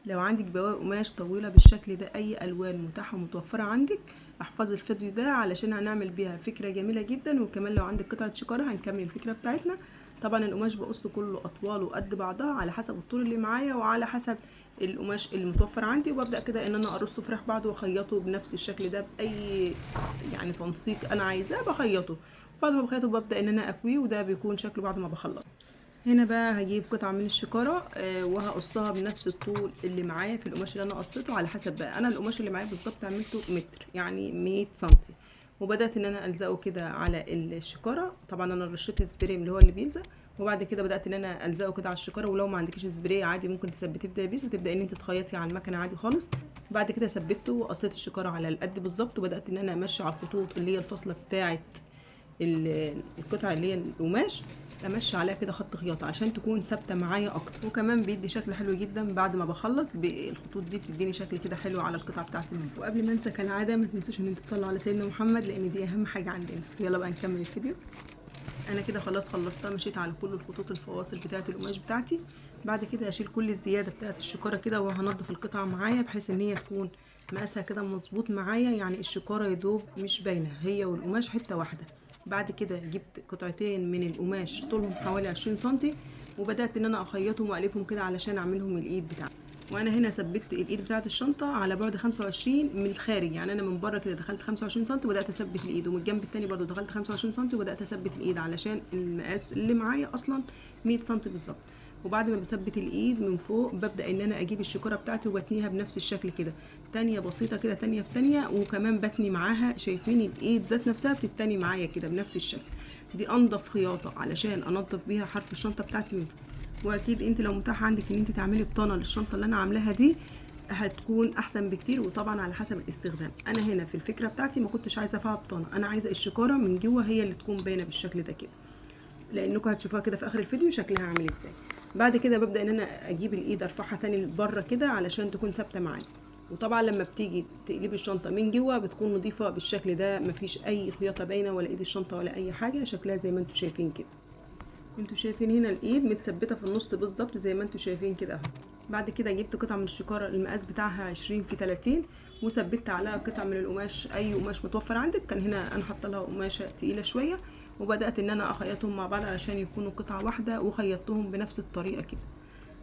لو عندك بواقي قماش طويلة بالشكل ده، اي الوان متاحة ومتوفرة عندك، احفظي الفيديو ده علشان هنعمل بيها فكرة جميلة جدا. وكمان لو عندك قطعة شكارة هنكمل الفكرة بتاعتنا. طبعا القماش بقص كله اطواله قد بعضها على حسب الطول اللي معايا وعلى حسب القماش المتوفر عندي، وببدا كده ان انا ارصه في ريح بعض واخيطه بنفس الشكل ده باي يعني تنسيق انا عايزاه بخيطه. بعد ما بخيطه ببدا ان انا اكويه، وده بيكون شكله بعد ما بخلص. هنا بقى هجيب قطعة من الشكارة وهقصها بنفس الطول اللي معايا في القماش اللي انا قصيته، على حسب بقى انا القماش اللي معايا بالظبط عملته متر يعني 100 سنتي. وبدات ان انا الزقه كده على الشكارة. طبعا انا رشيت السبراي اللي هو اللي بيلزق، وبعد كده بدات ان انا الزقه كده على الشكاره. ولو ما عندكيش سبراي عادي ممكن تثبتيه بدبابيس وتبداي ان انت تخيطي على المكنه عادي خالص. بعد كده ثبته وقصيت الشكاره على القد بالظبط، وبدات ان انا امشي على الخطوط اللي هي الفاصله بتاعه القطعه اللي هي القماش، امشي عليها كده خط خياطه عشان تكون ثابته معايا اكتر. وكمان بيدي شكل حلو جدا بعد ما بخلص بالخطوط دي، بتديني شكل كده حلو على القطعه بتاعتي. وقبل ما انسى كالعاده ما تنسوش ان انتوا تصلوا على سيدنا محمد، لان دي اهم حاجه عندنا. يلا بقى نكمل الفيديو. انا كده خلاص خلصتها، مشيت على كل الخطوط الفواصل بتاعه القماش بتاعتي. بعد كده اشيل كل الزياده بتاعه الشكاره كده، وهنضف القطعه معايا بحيث ان هي تكون مقاسها كده مظبوط معايا، يعني الشكاره يدوب مش باينه هي والقماش حته واحده. بعد كده جبت قطعتين من القماش طولهم حوالي 20 سنتي، وبدات ان انا اخيطهم واقلبهم كده علشان اعملهم الايد بتاعتي. وانا هنا ثبت الايد بتاعه الشنطه على بعد 25 من الخارج، يعني انا من بره كده دخلت 25 سم وبدات اثبت الايد، ومن الجنب التاني برده دخلت 25 سم وبدات اثبت الايد علشان المقاس اللي معايا اصلا 100 سم بالظبط. وبعد ما بثبت الايد من فوق ببدا ان انا اجيب الشكاره بتاعتي وبتنيها بنفس الشكل كده، تانية بسيطه كده، تانية في تانية. وكمان بتني معاها، شايفين الايد ذات نفسها بتتني معايا كده بنفس الشكل. دي انضف خياطه علشان انضف بيها حرف الشنطه بتاعتي من فوق. واكيد انت لو متاح عندك ان انت تعملي بطانه للشنطه اللي انا عاملاها دي هتكون احسن بكتير، وطبعا على حسب الاستخدام. انا هنا في الفكره بتاعتي ما كنتش عايزه فيها بطانه، انا عايزه الشكاره من جوه هي اللي تكون باينه بالشكل ده كده، لانكم هتشوفوها كده في اخر الفيديو شكلها عامل ازاي. بعد كده ببدا ان انا اجيب الايد ارفعها تاني لبره كده علشان تكون ثابته معايا. وطبعا لما بتيجي تقلبي الشنطه من جوه بتكون نظيفه بالشكل ده، مفيش اي خياطه باينه ولا ايد الشنطه ولا اي حاجه، شكلها زي ما انتم شايفين كده. انتوا شايفين هنا الايد متثبته في النص بالظبط زي ما انتوا شايفين كده اهو. بعد كده جبت قطعه من الشكاره المقاس بتاعها 20 في 30، وثبت عليها قطعه من القماش، اي قماش متوفر عندك. كان هنا انا حاطه لها قماشه تقيله شويه، وبدات ان انا اخيطهم مع بعض علشان يكونوا قطعه واحده، وخيطتهم بنفس الطريقه كده.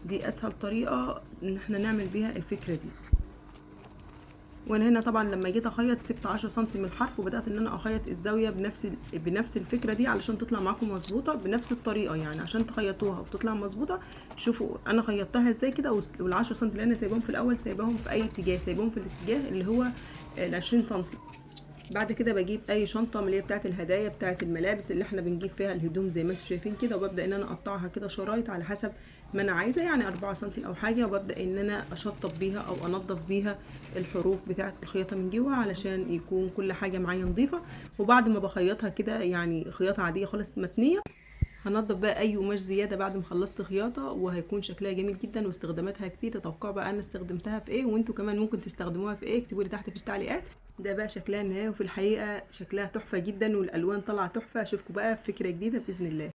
دي اسهل طريقه ان احنا نعمل بيها الفكره دي. وانا هنا طبعا لما جيت اخيط سبت 10 سم من الحرف، وبدات ان انا اخيط الزاويه بنفس الفكره دي علشان تطلع معاكم مظبوطه بنفس الطريقه، يعني عشان تخيطوها وتطلع مظبوطه. شوفوا انا خيطتها ازاي كده، وال10 سم اللي انا سايباهم في الاول سايباهم في اي اتجاه، سايباهم في الاتجاه اللي هو ال 20 سم. بعد كده بجيب اي شنطه من اللي هي بتاعه الهدايا بتاعه الملابس اللي احنا بنجيب فيها الهدوم زي ما انتم شايفين كده، وببدا ان انا اقطعها كده شرايط على حسب ما انا عايزه، يعني 4 سم او حاجه، وببدا ان انا اشطب بيها او انظف بيها الحروف بتاعه الخياطه من جوه علشان يكون كل حاجه معايا نظيفه. وبعد ما بخيطها كده يعني خياطه عاديه خالص متنيه، هنضف بقى اي قماش زياده بعد ما خلصت خياطه، وهيكون شكلها جميل جدا واستخداماتها كتير. تتوقعوا بقى انا استخدمتها في ايه، وانتوا كمان ممكن تستخدموها في ايه، اكتبوا لي تحت في التعليقات. ده بقى شكلها النهائي، وفي الحقيقه شكلها تحفه جدا والالوان طالعه تحفه. اشوفكم بقى في فكره جديده باذن الله.